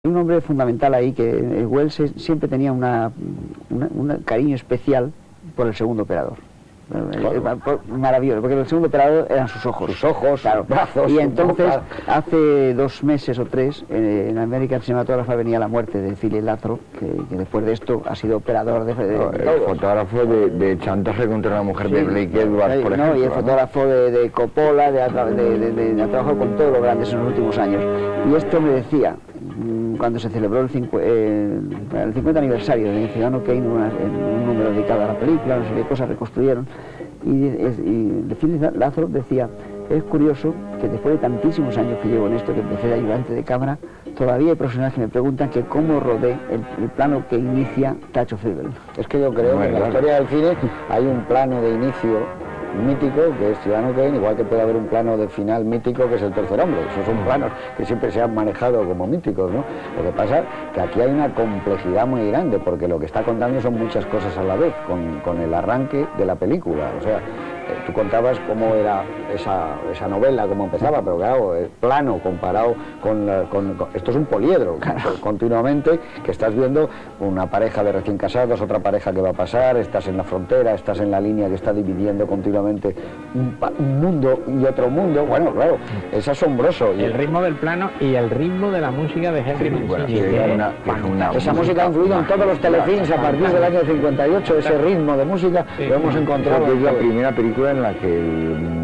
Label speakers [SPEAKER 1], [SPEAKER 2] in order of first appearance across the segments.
[SPEAKER 1] Un hombre fundamental ahí, que Wells siempre tenía un cariño especial por el segundo operador. Maravilloso, porque el segundo operador eran sus ojos.
[SPEAKER 2] Sus ojos,
[SPEAKER 1] claro.
[SPEAKER 2] Brazos.
[SPEAKER 1] Y entonces, hace 2 meses o 3, en American Cinematography venía la muerte de Philip Lathrow, que después de esto ha sido operador de
[SPEAKER 3] el fotógrafo de Chantaje contra la mujer de Blake Edwards, por ejemplo.
[SPEAKER 1] Y el fotógrafo de Coppola, ha trabajado con todos los grandes en los últimos años. Y esto me decía, cuando se celebró el 50 aniversario de Ciudadano Kane, un número dedicado a la película, no sé qué cosas reconstruyeron, y Philip Lathrow decía: es curioso que después de tantísimos años que llevo en esto, que empecé de ayudante de cámara, todavía hay personas que me preguntan que cómo rodé el plano que inicia Touch of Evil.
[SPEAKER 2] Es que yo creo que en la historia del cine hay un plano de inicio mítico que es Ciudadano Kane, igual que puede haber un plano de final mítico que es El tercer hombre. Esos son planos que siempre se han manejado como míticos, ¿no? Lo que pasa es que aquí hay una complejidad muy grande, porque lo que está contando son muchas cosas a la vez, con el arranque de la película. O sea, tú contabas cómo era esa novela, cómo empezaba, pero claro, el plano comparado con esto es un poliedro, claro, continuamente, que estás viendo una pareja de recién casados, otra pareja que va a pasar, estás en la frontera, estás en la línea que está dividiendo continuamente un mundo y otro mundo. Bueno, claro, es asombroso.
[SPEAKER 4] El ritmo del plano y el ritmo de la música de Henry Mancini.
[SPEAKER 2] Esa música ha influido en todos los telefilms a partir del año 58, ese ritmo de música lo hemos encontrado.
[SPEAKER 3] Es la primera película en la que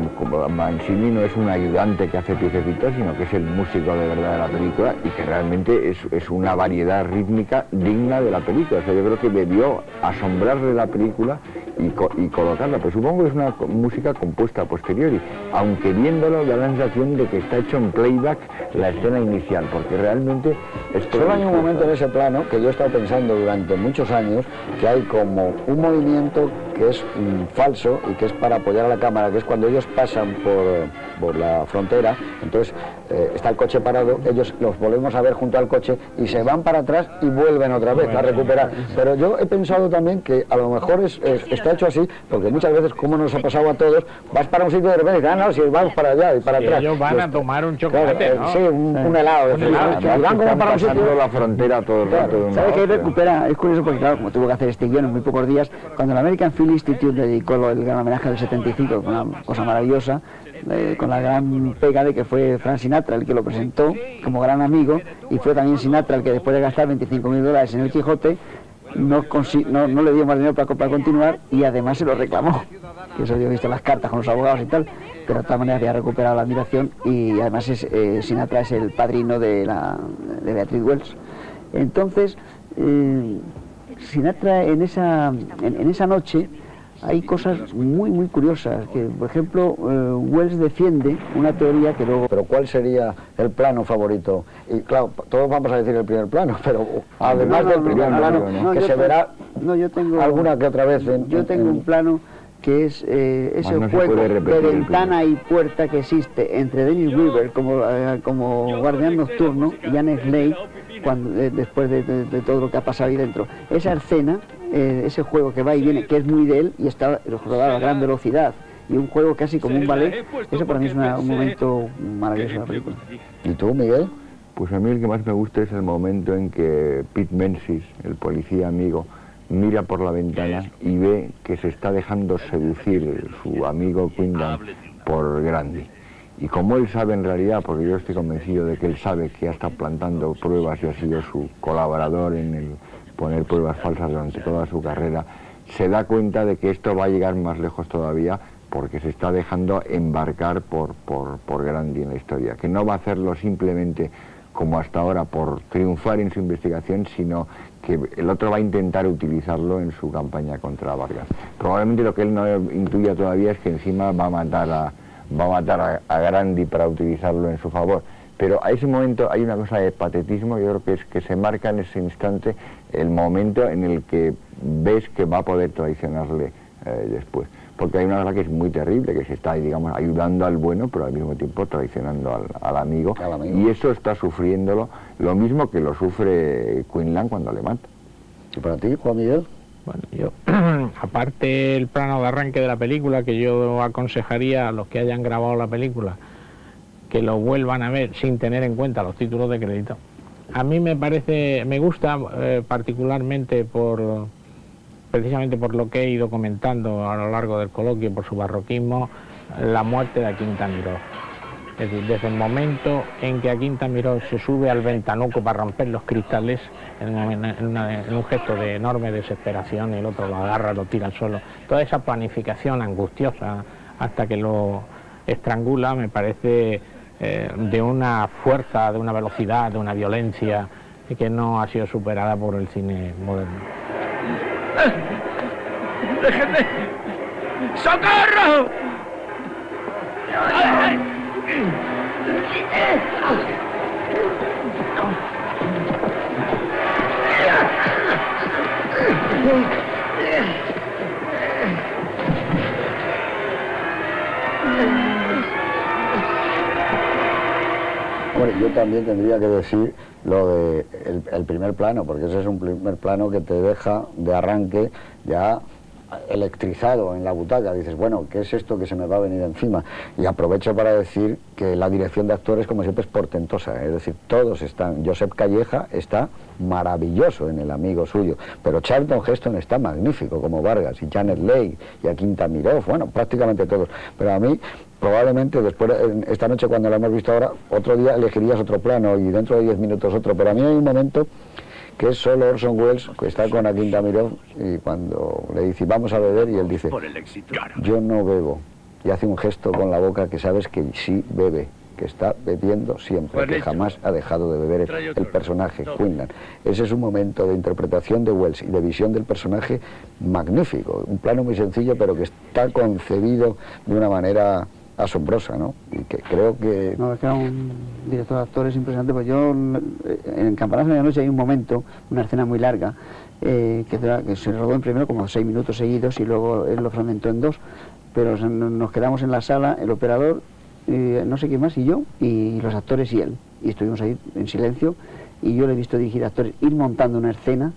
[SPEAKER 3] Mancini no es un ayudante que hace piececitos, sino que es el músico de verdad de la película, y que realmente es una variedad rítmica digna de la película. O sea, yo creo que debió asombrarle la película y colocarla, pero supongo que es una música compuesta a posteriori, aunque viéndolo da la sensación de que está hecho en playback la escena inicial, porque realmente
[SPEAKER 2] solo hay un momento en ese plano que yo he estado pensando durante muchos años, que hay como un movimiento que es falso y que es para apoyar a la cámara, que es cuando ellos pasan por la frontera. Entonces está el coche parado, ellos los volvemos a ver junto al coche y se van para atrás y vuelven otra vez a recuperar. Pero yo he pensado también que a lo mejor está hecho así, porque muchas veces, como nos ha pasado a todos, vas para un sitio de repente y dices: no, si vamos para allá y para atrás.
[SPEAKER 4] Ellos van a tomar un chocolate,
[SPEAKER 2] claro,
[SPEAKER 4] ¿no?
[SPEAKER 2] Sí, un helado. Y van como para un sitio.
[SPEAKER 3] La frontera todo el rato.
[SPEAKER 1] ¿Sabes qué recupera? Es curioso porque, claro, como tuvo que hacer este guión en muy pocos días, cuando el American Film Institute le dedicó el gran homenaje del 75, una cosa maravillosa, con la gran pega de que fue Frank Sinatra el que lo presentó como gran amigo, y fue también Sinatra el que, después de gastar $25.000 en El Quijote, no le dio más dinero para continuar, y además se lo reclamó. Eso yo he visto las cartas con los abogados y tal, pero de todas maneras había recuperado la admiración, y además Sinatra es el padrino de Beatriz Wells. Entonces, Sinatra en esa noche hay cosas muy muy curiosas, que por ejemplo Wells defiende una teoría que luego...
[SPEAKER 2] Pero ¿cuál sería el plano favorito? Y claro, todos vamos a decir el primer plano, pero además del primer plano, que se verá alguna que otra vez
[SPEAKER 1] yo tengo un plano que es ese juego de ventana y puerta que existe entre Dennis Weaver como guardián nocturno y Anne Slade después de todo lo que ha pasado ahí dentro. Esa escena, ese juego que va y viene, que es muy de él y está rodado a gran velocidad, y un juego casi como un ballet, eso para mí es un momento maravilloso de la película.
[SPEAKER 2] ¿Y tú, Miguel?
[SPEAKER 3] Pues a mí el que más me gusta es el momento en que Pete Menzies, el policía amigo, mira por la ventana y ve que se está dejando seducir su amigo Quinlan por Grandi. Y como él sabe en realidad, porque yo estoy convencido de que él sabe que ha estado plantando pruebas y ha sido su colaborador en el poner pruebas falsas durante toda su carrera, se da cuenta de que esto va a llegar más lejos todavía, porque se está dejando embarcar por Grandi en la historia, que no va a hacerlo simplemente como hasta ahora por triunfar en su investigación, sino que el otro va a intentar utilizarlo en su campaña contra Vargas. Probablemente lo que él no intuya todavía es que encima va a matar a Grandi para utilizarlo en su favor. Pero a ese momento hay una cosa de patetismo, yo creo que es que se marca en ese instante el momento en el que ves que va a poder traicionarle después. Porque hay una cosa que es muy terrible, que se está, digamos, ayudando al bueno, pero al mismo tiempo traicionando al amigo. Y eso está sufriéndolo, lo mismo que lo sufre Quinlan cuando le mata.
[SPEAKER 2] ¿Y para ti, Juan Miguel?
[SPEAKER 4] Bueno, yo, aparte el plano de arranque de la película, que yo aconsejaría a los que hayan grabado la película que lo vuelvan a ver sin tener en cuenta los títulos de crédito, A mí me gusta particularmente precisamente por lo que he ido comentando a lo largo del coloquio, por su barroquismo, la muerte de Quinta Miró. Es decir, desde el momento en que Quinta Miró se sube al ventanuco para romper los cristales, en un gesto de enorme desesperación, el otro lo agarra, lo tira al suelo, toda esa planificación angustiosa hasta que lo estrangula me parece de una fuerza, de una velocidad, de una violencia que no ha sido superada por el cine moderno.
[SPEAKER 5] ¡Déjenme! ¡Socorro!
[SPEAKER 2] Hombre, yo también tendría que decir lo de el primer plano, porque ese es un primer plano que te deja de arranque ya electrizado en la butaca. Dices, bueno, ¿qué es esto que se me va a venir encima? Y aprovecho para decir que la dirección de actores, como siempre, es portentosa, es decir, todos están. Josep Calleja está maravilloso en El amigo suyo, pero Charlton Heston está magnífico como Vargas, y Janet Leigh, y Quinta Miró, bueno, prácticamente todos. Pero a mí, probablemente después, esta noche cuando lo hemos visto ahora, otro día elegirías otro plano y dentro de 10 minutos otro, pero a mí hay un momento que es solo Orson Welles, que está con Quinta Miró, y cuando le dice, vamos a beber, y él dice, yo no bebo, y hace un gesto con la boca que sabes que sí bebe, que está bebiendo siempre, que jamás ha dejado de beber el personaje, Quinlan. Ese es un momento de interpretación de Welles y de visión del personaje magnífico, un plano muy sencillo, pero que está concebido de una manera asombrosa, ¿no? Y que creo que...
[SPEAKER 1] No, es que era un director de actores impresionante, pues yo, en Campanazo de la noche hay un momento, una escena muy larga, que se rodó en primero como 6 minutos seguidos y luego él lo fragmentó en 2, pero nos quedamos en la sala, el operador, no sé quién más, y yo, y los actores y él, y estuvimos ahí en silencio, y yo le he visto dirigir a actores, ir montando una escena,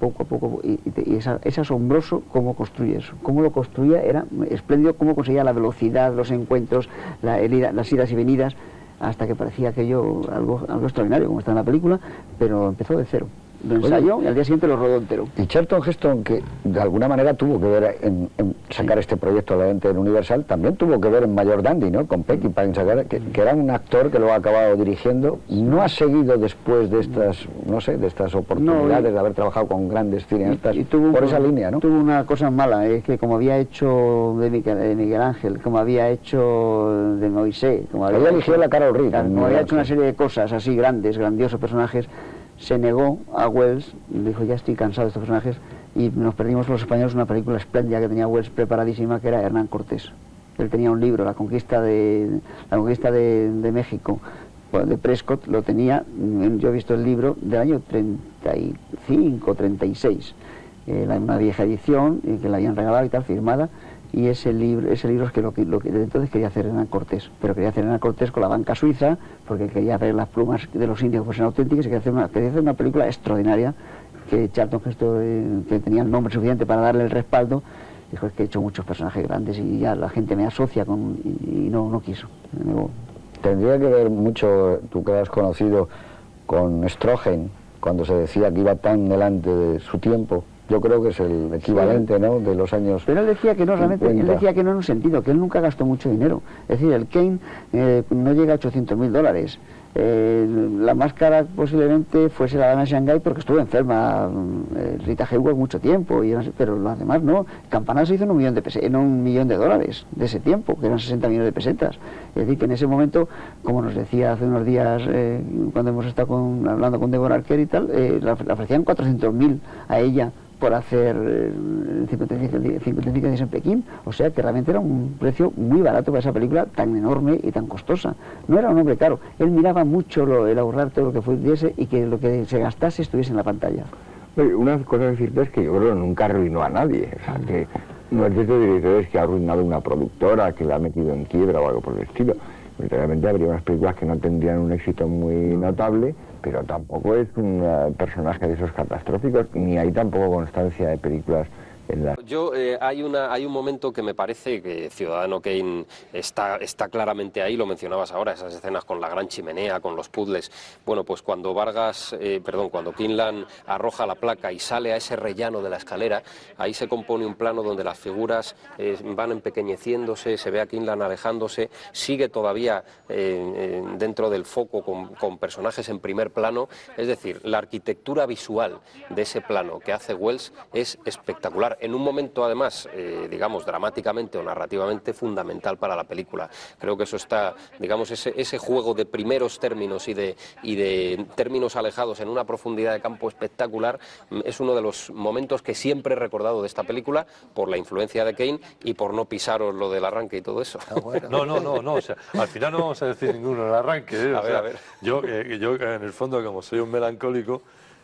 [SPEAKER 1] poco a poco, y es asombroso cómo construye eso, cómo lo construía, era espléndido cómo conseguía la velocidad, los encuentros, las idas y venidas, hasta que parecía aquello algo extraordinario, como está en la película, pero empezó de cero. Lo ensayó y al día siguiente lo rodó entero.
[SPEAKER 2] Y Charlton Heston, que de alguna manera tuvo que ver en sacar este proyecto adelante en Universal, también tuvo que ver en Mayor Dandy, ¿no? Con Pecky para sacar, que era un actor que lo ha acabado dirigiendo, y no ha seguido después de estas, no sé, de estas oportunidades de haber trabajado con grandes cineastas por esa línea, ¿no?
[SPEAKER 1] Tuvo una cosa mala, es que como había hecho de Miguel Ángel, como había hecho de Moisés, como había
[SPEAKER 2] eligió la Carol Reed,
[SPEAKER 1] como había hecho una serie de cosas así grandes, grandiosos personajes, se negó a Welles, dijo, ya estoy cansado de estos personajes, y nos perdimos los españoles una película espléndida que tenía Welles preparadísima, que era Hernán Cortés. Él tenía un libro, La conquista de México, de Prescott, lo tenía, yo he visto el libro del año 35, 36, una vieja edición, que la habían regalado y tal, firmada, y ese libro es que lo que desde entonces quería hacer Hernán Cortés, pero quería hacer Hernán Cortés con la banca suiza, porque quería ver las plumas de los indios que fuesen auténticas, y quería hacer una película extraordinaria, que Charlton Heston, que tenía el nombre suficiente para darle el respaldo, dijo, es que he hecho muchos personajes grandes y ya la gente me asocia con... y no quiso, me negó.
[SPEAKER 2] Tendría que ver mucho, tú que has conocido, con Stroheim, cuando se decía que iba tan delante de su tiempo. Yo creo que es el equivalente, ¿no?, de los años.
[SPEAKER 1] Pero él decía que no, realmente,
[SPEAKER 2] 50.
[SPEAKER 1] él decía que no en un sentido, que él nunca gastó mucho dinero. Es decir, el Kane no llega a $800.000. La más cara posiblemente fuese La dama de Shanghái, porque estuvo enferma Rita Hayworth mucho tiempo, pero los demás no. Campanar se hizo en $1 millón de dólares de ese tiempo, que eran 60 millones de pesetas. Es decir, que en ese momento, como nos decía hace unos días, cuando hemos estado hablando con Deborah Arquer y tal, le ofrecían 400.000 a ella por hacer 55 días en Pekín, o sea que realmente era un precio muy barato para esa película tan enorme y tan costosa. No era un hombre caro, él miraba mucho el ahorrar todo lo que fuese y que lo que se gastase estuviese en la pantalla.
[SPEAKER 3] Una cosa que decirte es que yo creo que nunca arruinó a nadie, o sea que no es de estos directores que ha arruinado una productora, que la ha metido en quiebra o algo por el estilo. Realmente habría unas películas que no tendrían un éxito muy notable, pero tampoco es un personaje de esos catastróficos, ni hay tampoco constancia de películas
[SPEAKER 5] Hay un momento que me parece que Ciudadano Kane está claramente ahí, lo mencionabas ahora, esas escenas con la gran chimenea, con los puzzles. Bueno, pues cuando cuando Quinlan arroja la placa y sale a ese rellano de la escalera, ahí se compone un plano donde las figuras van empequeñeciéndose, se ve a Quinlan alejándose, sigue todavía dentro del foco con personajes en primer plano. Es decir, la arquitectura visual de ese plano que hace Wells es espectacular. En un momento, además, digamos, dramáticamente o narrativamente fundamental para la película. Creo que eso está, digamos, ese juego de primeros términos y de términos alejados en una profundidad de campo espectacular es uno de los momentos que siempre he recordado de esta película por la influencia de Kane y por no pisaros lo del arranque y todo eso.
[SPEAKER 6] No, o sea, al final no vamos a decir ninguno del arranque. A ver. Yo, en el fondo, como soy un melancólico,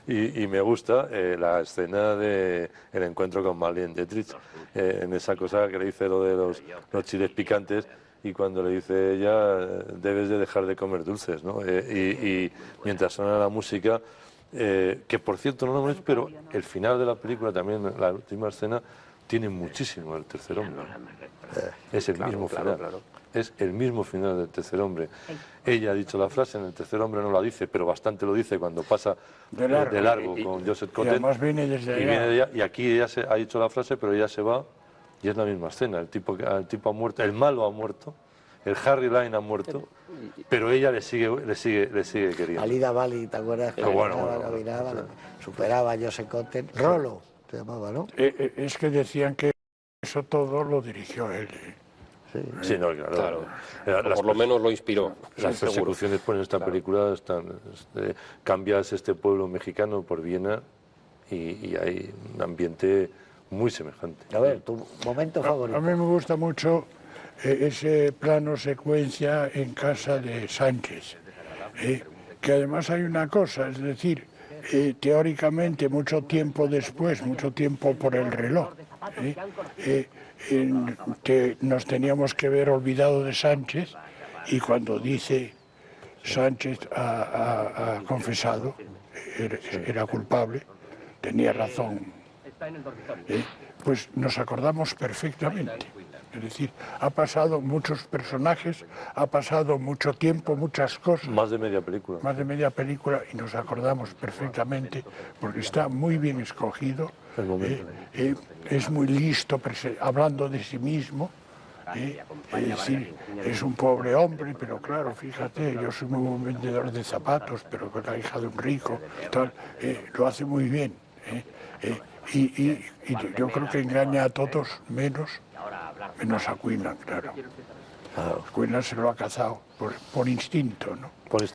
[SPEAKER 6] y me gusta la escena del encuentro con Marlene Dietrich, en esa cosa que le dice lo de los chiles picantes, y cuando le dice ella, debes de dejar de comer dulces, ¿no? Y mientras suena la música, que por cierto no lo es, pero el final de la película, también la última escena, tiene muchísimo el tercer hombre. Es el mismo final. Claro. Es el mismo final del tercer hombre. Ella ha dicho la frase, en el tercer hombre no la dice, pero bastante lo dice cuando pasa de largo con Joseph Cotten.
[SPEAKER 7] Y además viene desde
[SPEAKER 6] allá. Y aquí ella ha dicho la frase, pero ella se va y es la misma escena. El tipo ha muerto, el malo ha muerto, el Harry Lime ha muerto, pero ella le sigue queriendo.
[SPEAKER 8] Alida Bali, ¿te acuerdas? Que superaba a Joseph Cotten. Rolo se llamaba, ¿no?
[SPEAKER 7] Es que decían que eso todo lo dirigió él.
[SPEAKER 6] Sí, no, claro.
[SPEAKER 5] Por lo menos lo inspiró.
[SPEAKER 6] Las persecuciones por esta película cambias este pueblo mexicano por Viena y hay un ambiente muy semejante.
[SPEAKER 8] A ver, tu momento favorito.
[SPEAKER 7] A mí me gusta mucho ese plano secuencia en casa de Sánchez, que además hay una cosa, es decir, teóricamente mucho tiempo después, mucho tiempo por el reloj, que nos teníamos que ver olvidado de Sánchez, y cuando dice Sánchez ha confesado, era culpable, tenía razón, pues nos acordamos perfectamente. Es decir, ha pasado muchos personajes, ha pasado mucho tiempo, muchas cosas.
[SPEAKER 6] Más de media película.
[SPEAKER 7] Más de media película, y nos acordamos perfectamente porque está muy bien escogido. Es muy listo, hablando de sí mismo. Es decir, es un pobre hombre, pero claro, fíjate, yo soy muy buen vendedor de zapatos, pero con la hija de un rico, tal, lo hace muy bien. Y yo creo que engaña a todos menos a Quinlan, claro. Quinlan se lo ha cazado por instinto, ¿no?